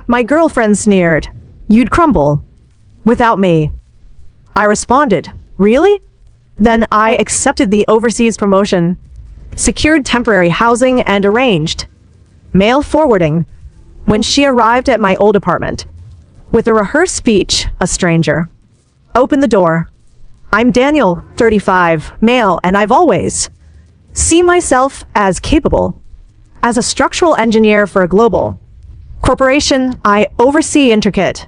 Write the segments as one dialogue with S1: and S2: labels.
S1: My girlfriend sneered. You'd crumble. Without me. I responded, really? Then I accepted the overseas promotion, secured temporary housing and arranged mail forwarding when she arrived at my old apartment. With a rehearsed speech, a stranger opened the door. I'm Daniel, 35, male, and I've always seen myself as capable. As a structural engineer for a global corporation, I oversee intricate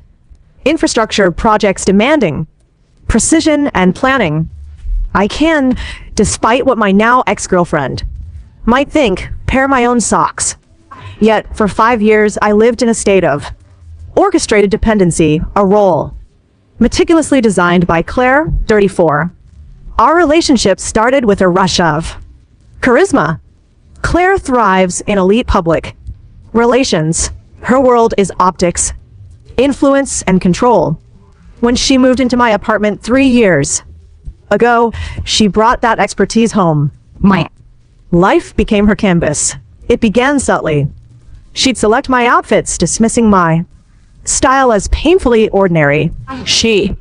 S1: infrastructure projects demanding precision and planning. I can, despite what my now ex-girlfriend might think, pair my own socks. Yet, for 5 years, I lived in a state of orchestrated dependency, a role meticulously designed by Claire, 34. Our relationship started with a rush of charisma. Claire thrives in elite public relations. Her world is optics, influence, and control. When she moved into my apartment 3 years ago, she brought that expertise home. My life became her canvas. It began subtly. She'd select my outfits, dismissing my style as painfully ordinary. She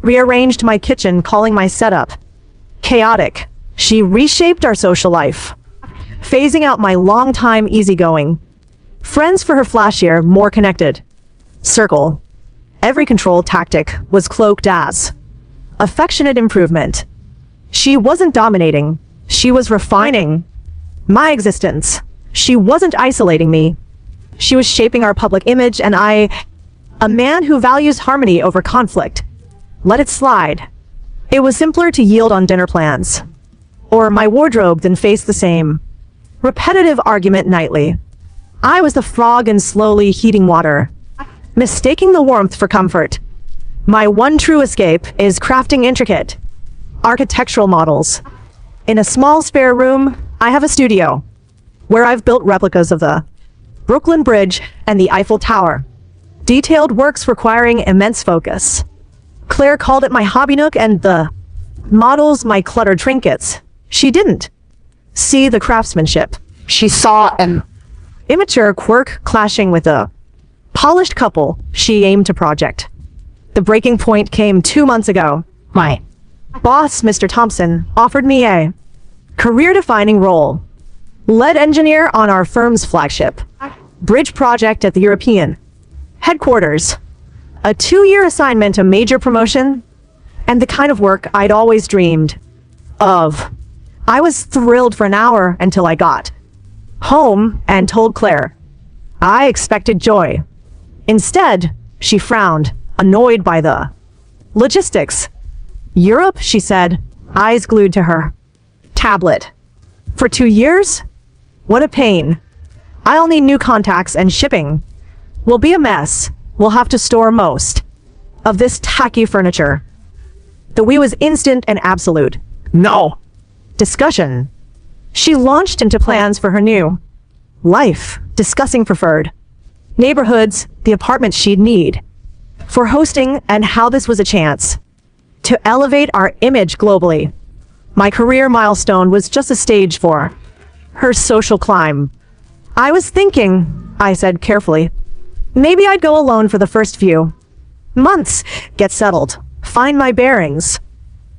S1: rearranged my kitchen, calling my setup chaotic. She reshaped our social life, phasing out my longtime easygoing friends for her flashier, more connected circle. Every control tactic was cloaked as affectionate improvement. She wasn't dominating. She was refining my existence. She wasn't isolating me. She was shaping our public image, and I, a man who values harmony over conflict, let it slide. It was simpler to yield on dinner plans or my wardrobe than face the same repetitive argument nightly. I was the frog in slowly heating water, mistaking the warmth for comfort. My one true escape is crafting intricate architectural models. In a small spare room, I have a studio where I've built replicas of the Brooklyn Bridge and the Eiffel Tower. Detailed works requiring immense focus. Claire called it my hobby nook, and the models my cluttered trinkets. She didn't see the craftsmanship. She saw an immature quirk clashing with a polished couple she aimed to project. The breaking point came 2 months ago. My boss, Mr. Thompson, offered me a career-defining role. Lead engineer on our firm's flagship bridge project at the European headquarters. A 2-year assignment, a major promotion, and the kind of work I'd always dreamed of. I was thrilled for an hour until I got home and told Claire. I expected joy. Instead, she frowned, annoyed by the logistics. Europe, she said, eyes glued to her tablet. For 2 years? What a pain. I'll need new contacts, and shipping will be a mess. We'll have to store most of this tacky furniture. The we was instant and absolute. No discussion. She launched into plans for her new life, discussing preferred neighborhoods, the apartment she'd need for hosting, and how this was a chance to elevate our image globally. My career milestone was just a stage for her social climb. I was thinking, I said carefully, maybe I'd go alone for the first few months, get settled, find my bearings.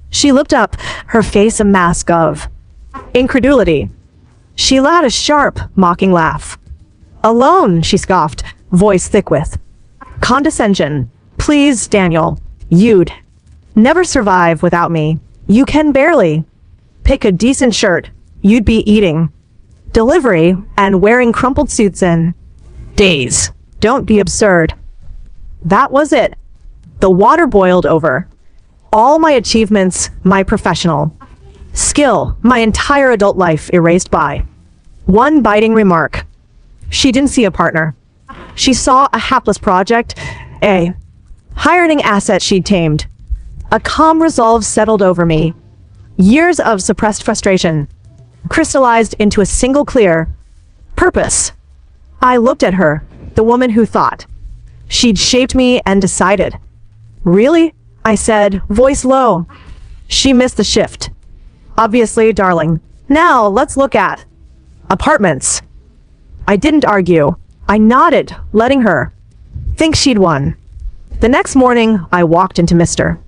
S1: She looked up, her face a mask of incredulity. She let out a sharp, mocking laugh. Alone, she scoffed, voice thick with condescension. Please, Daniel, you'd never survive without me. You can barely pick a decent shirt. You'd be eating delivery and wearing crumpled suits in days. Don't be absurd. That was it. The water boiled over. All my achievements, my professional skill, my entire adult life erased by one biting remark. She didn't see a partner. She saw a hapless project, a hiring asset she'd tamed. A calm resolve settled over me. Years of suppressed frustration crystallized into a single clear purpose. I looked at her, the woman who thought she'd shaped me, and decided. Really? I said, voice low. She missed the shift. Obviously, darling. Now, let's look at apartments. I didn't argue. I nodded, letting her think she'd won. The next morning, I walked into Mr.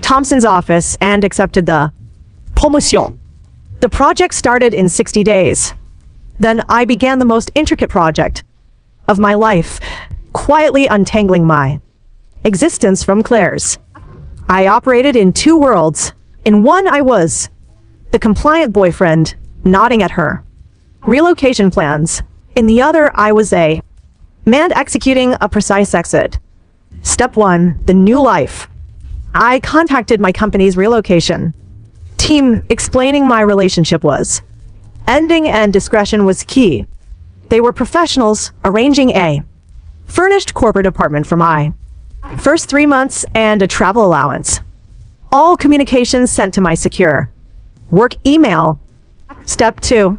S1: Thompson's office and accepted the promotion. The project started in 60 days. Then I began the most intricate project of my life, quietly untangling my existence from Claire's. I operated in two worlds. In one, I was the compliant boyfriend, nodding at her relocation plans. In the other, I was a man executing a precise exit. Step 1, the new life. I contacted my company's relocation team, explaining my relationship was ending and discretion was key. They were professionals, arranging a furnished corporate apartment for my first 3 months and a travel allowance. All communications sent to my secure work email. Step 2,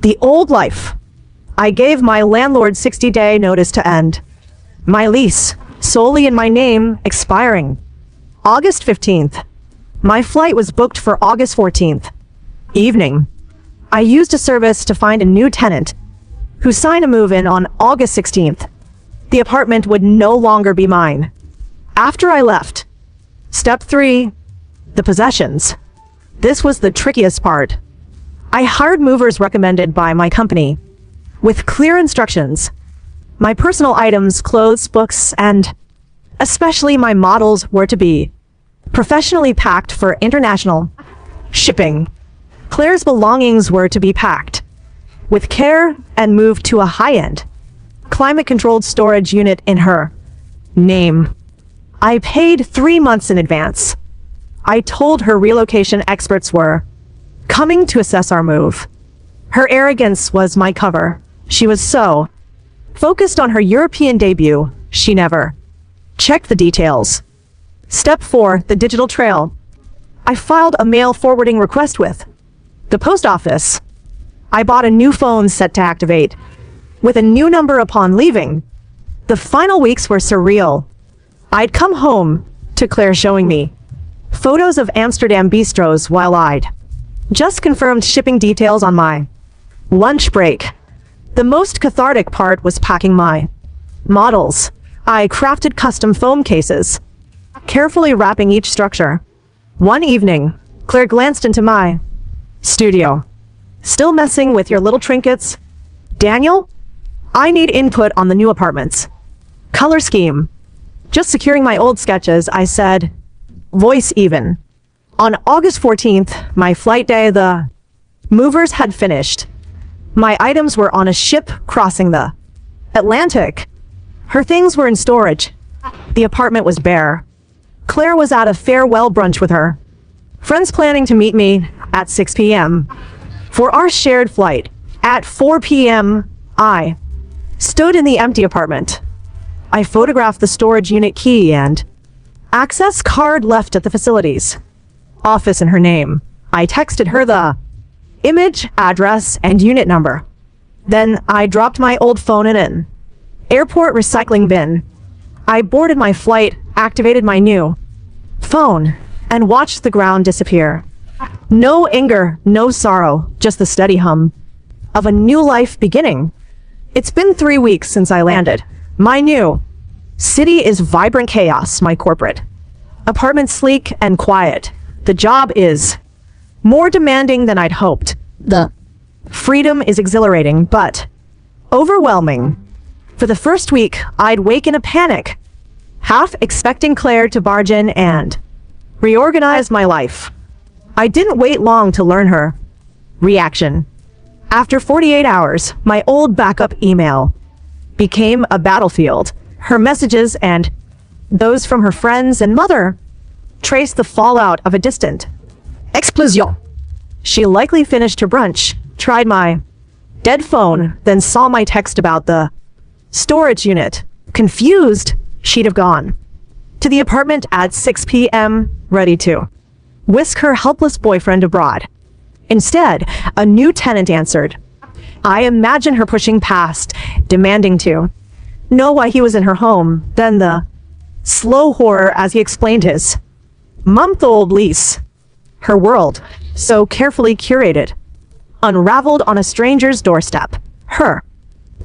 S1: the old life. I gave my landlord 60-day notice to end my lease, solely in my name, expiring August 15th. My flight was booked for August 14th. Evening. I used a service to find a new tenant who signed a move-in on August 16th. The apartment would no longer be mine after I left. Step 3, the possessions. This was the trickiest part. I hired movers recommended by my company with clear instructions. My personal items, clothes, books, and especially my models were to be professionally packed for international shipping. Claire's belongings were to be packed with care and moved to a high-end, climate-controlled storage unit in her name. I paid 3 months in advance. I told her relocation experts were coming to assess our move. Her arrogance was my cover. She was so focused on her European debut, she never checked the details. Step 4, the digital trail. I filed a mail forwarding request with the post office. I bought a new phone set to activate with a new number upon leaving. The final weeks were surreal. I'd come home to Claire showing me photos of Amsterdam bistros while I'd just confirmed shipping details on my lunch break. The most cathartic part was packing my models. I crafted custom foam cases, carefully wrapping each structure. One evening, Claire glanced into my studio. Still messing with your little trinkets? Daniel? I need input on the new apartments. Color scheme. Just securing my old sketches, I said. Voice even. On August 14th, my flight day, the movers had finished. My items were on a ship crossing the Atlantic. Her things were in storage. The apartment was bare. Claire was at a farewell brunch with her friends, planning to meet me at 6 p.m. for our shared flight. At 4 p.m., I stood in the empty apartment. I photographed the storage unit key and access card left at the facilities office in her name. I texted her the image, address, and unit number. Then I dropped my old phone in an airport recycling bin. I boarded my flight, activated my new phone, and watched the ground disappear. No anger, no sorrow, just the steady hum of a new life beginning. It's been 3 weeks since I landed. My new city is vibrant chaos, my corporate apartment sleek and quiet. The job is more demanding than I'd hoped. The freedom is exhilarating, but overwhelming. For the first week, I'd wake in a panic, half expecting Claire to barge in and reorganize my life. I didn't wait long to learn her reaction. After 48 hours, my old backup email became a battlefield. Her messages and those from her friends and mother traced the fallout of a distant explosion. She likely finished her brunch, tried my dead phone, then saw my text about the storage unit. Confused, she'd have gone to the apartment at 6 p.m., ready to whisk her helpless boyfriend abroad. Instead, a new tenant answered. I imagine her pushing past, demanding to know why he was in her home, then the slow horror as he explained his month-old lease. Her world, so carefully curated, unraveled on a stranger's doorstep. Her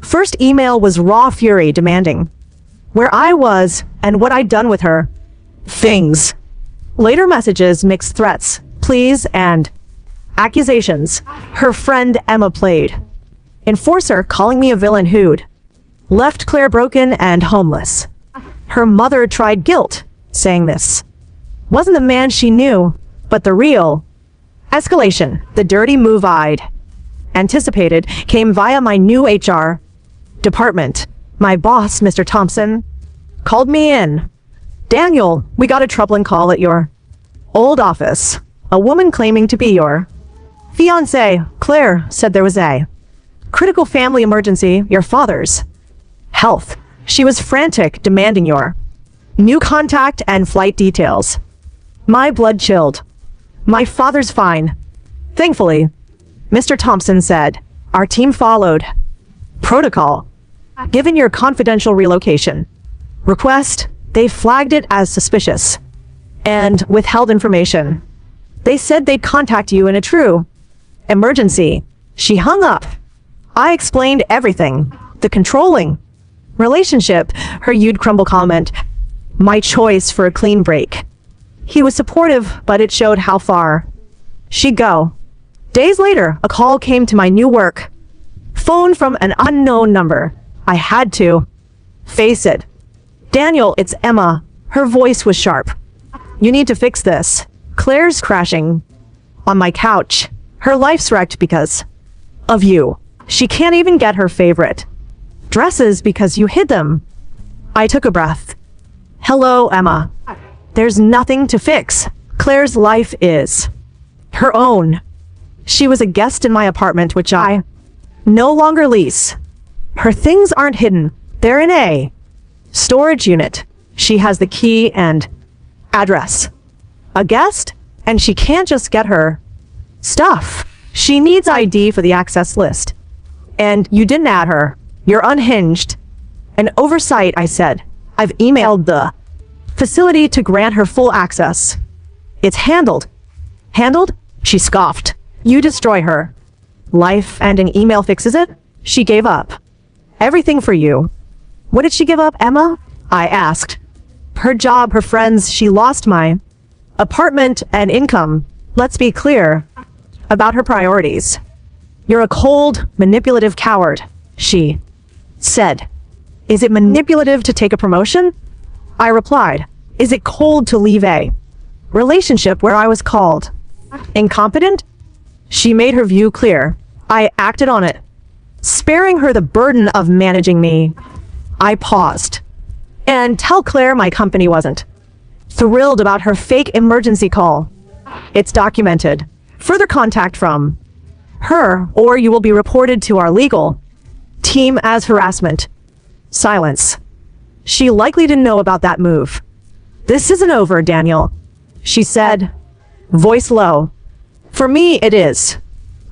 S1: first email was raw fury, demanding where I was, and what I'd done with her. Things. Later messages mixed threats, pleas, and accusations. Her friend Emma played. Enforcer calling me a villain who'd left Claire broken and homeless. Her mother tried guilt, saying this wasn't the man she knew, but the real. Escalation, the dirty move I'd anticipated, came via my new HR department. My boss, Mr. Thompson, called me in. Daniel, we got a troubling call at your old office. A woman claiming to be your fiancée, Claire, said there was a critical family emergency, your father's health. She was frantic, demanding your new contact and flight details. My blood chilled. My father's fine. Thankfully, Mr. Thompson said, our team followed protocol. Given your confidential relocation request, they flagged it as suspicious and withheld information. They said they'd contact you in a true emergency. She hung up. I explained everything. The controlling relationship, her you'd crumble comment, my choice for a clean break. He was supportive, but it showed how far she'd go. Days later, a call came to my new work phone from an unknown number. I had to face it. Daniel, it's Emma. Her voice was sharp. You need to fix this. Claire's crashing on my couch. Her life's wrecked because of you. She can't even get her favorite dresses because you hid them. I took a breath. Hello, Emma. There's nothing to fix. Claire's life is her own. She was a guest in my apartment, which I no longer lease. Her things aren't hidden. They're in a storage unit. She has the key and address. A guest? And she can't just get her stuff. She needs ID for the access list. And you didn't add her. You're unhinged. An oversight, I said. I've emailed the facility to grant her full access. It's handled. Handled? She scoffed. You destroy her life and an email fixes it? She gave up everything for you. What did she give up, Emma? I asked. Her job, her friends. She lost my apartment and income. Let's be clear about her priorities. You're a cold, manipulative coward, she said. Is it manipulative to take a promotion? I replied. Is it cold to leave a relationship where I was called incompetent? She made her view clear. I acted on it, sparing her the burden of managing me. I paused. And tell Claire my company wasn't thrilled about her fake emergency call. It's documented. Further contact from her, or you will be reported to our legal team as harassment. Silence. She likely didn't know about that move. This isn't over, Daniel, she said, voice low. For me, it is.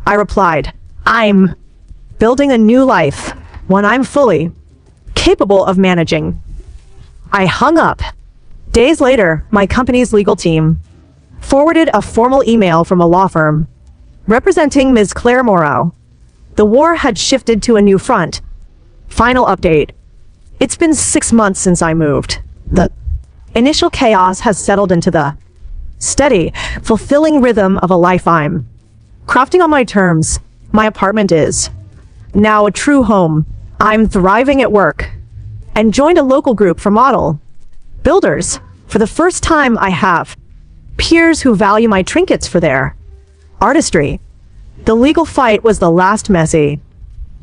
S1: I replied. I'm building a new life, one I'm fully capable of managing. I hung up. Days later, my company's legal team forwarded a formal email from a law firm representing Ms. Claire Morrow. The war had shifted to a new front. Final update. It's been 6 months since I moved. The initial chaos has settled into the steady, fulfilling rhythm of a life I'm crafting on my terms. My apartment is now a true home. I'm thriving at work and joined a local group for model builders. For the first time, I have peers who value my trinkets for their artistry. The legal fight was the last messy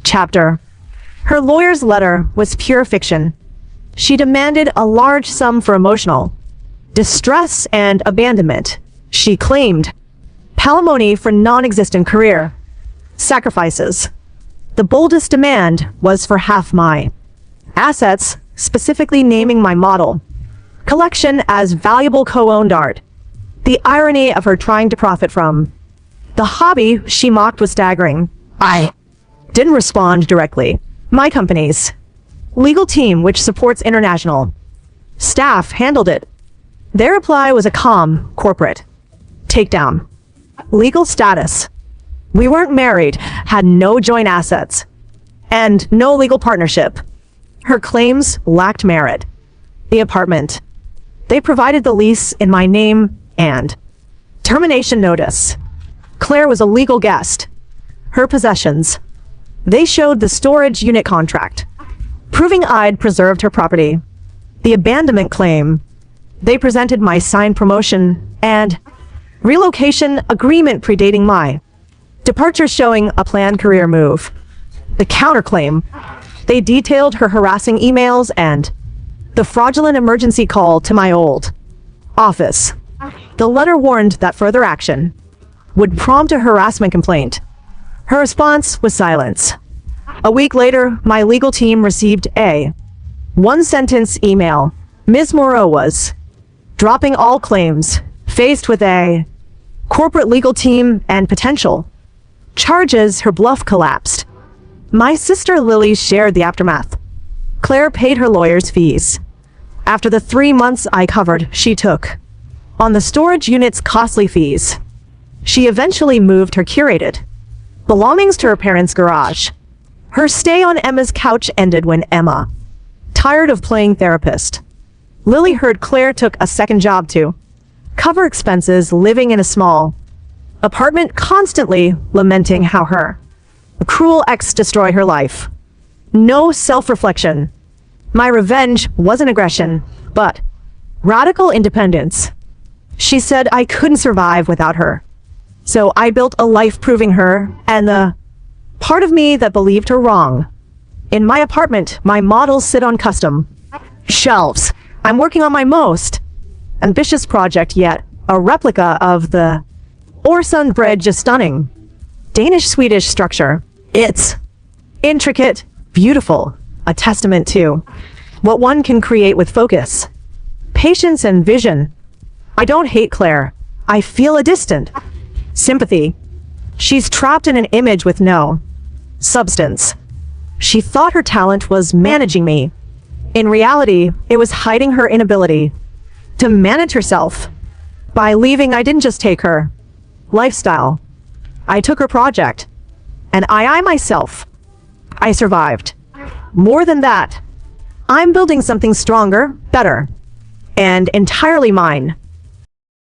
S1: chapter. Her lawyer's letter was pure fiction. She demanded a large sum for emotional distress and abandonment. She claimed palimony for non-existent career sacrifices. The boldest demand was for half my assets, specifically naming my model collection as valuable co-owned art. The irony of her trying to profit from the hobby she mocked was staggering. I didn't respond directly. My company's legal team, which supports international staff, handled it. Their reply was a calm, corporate takedown. Legal status. We weren't married, had no joint assets, and no legal partnership. Her claims lacked merit. The apartment. They provided the lease in my name and termination notice. Claire was a legal guest. Her possessions. They showed the storage unit contract, proving I'd preserved her property. The abandonment claim. They presented my signed promotion and relocation agreement predating my departure, showing a planned career move. The counterclaim. They detailed her harassing emails and the fraudulent emergency call to my old office. The letter warned that further action would prompt a harassment complaint. Her response was silence. A week later, my legal team received a one-sentence email. Ms. Moreau was dropping all claims, faced with a corporate legal team and potential charges. Her bluff collapsed. My sister Lily shared the aftermath. Claire paid her lawyer's fees. After the 3 months I covered, she took on the storage unit's costly fees. She eventually moved her curated belongings to her parents' garage. Her stay on Emma's couch ended when Emma, tired of playing therapist. Lily heard Claire took a second job to cover expenses, living in a small apartment, constantly lamenting how her cruel ex destroyed her life. No self-reflection. My revenge wasn't aggression, but radical independence. She said I couldn't survive without her. So I built a life proving her and the part of me that believed her wrong. In my apartment, my models sit on custom shelves. I'm working on my most ambitious project yet, a replica of the Øresund Bridge, a stunning Danish-Swedish structure. It's intricate, beautiful, a testament to what one can create with focus, patience, and vision. I don't hate Claire. I feel a distant sympathy. She's trapped in an image with no substance. She thought her talent was managing me. In reality, it was hiding her inability to manage herself. By leaving, I didn't just take her lifestyle. I took her project. And I myself, I survived. More than that, I'm building something stronger, better, and entirely mine.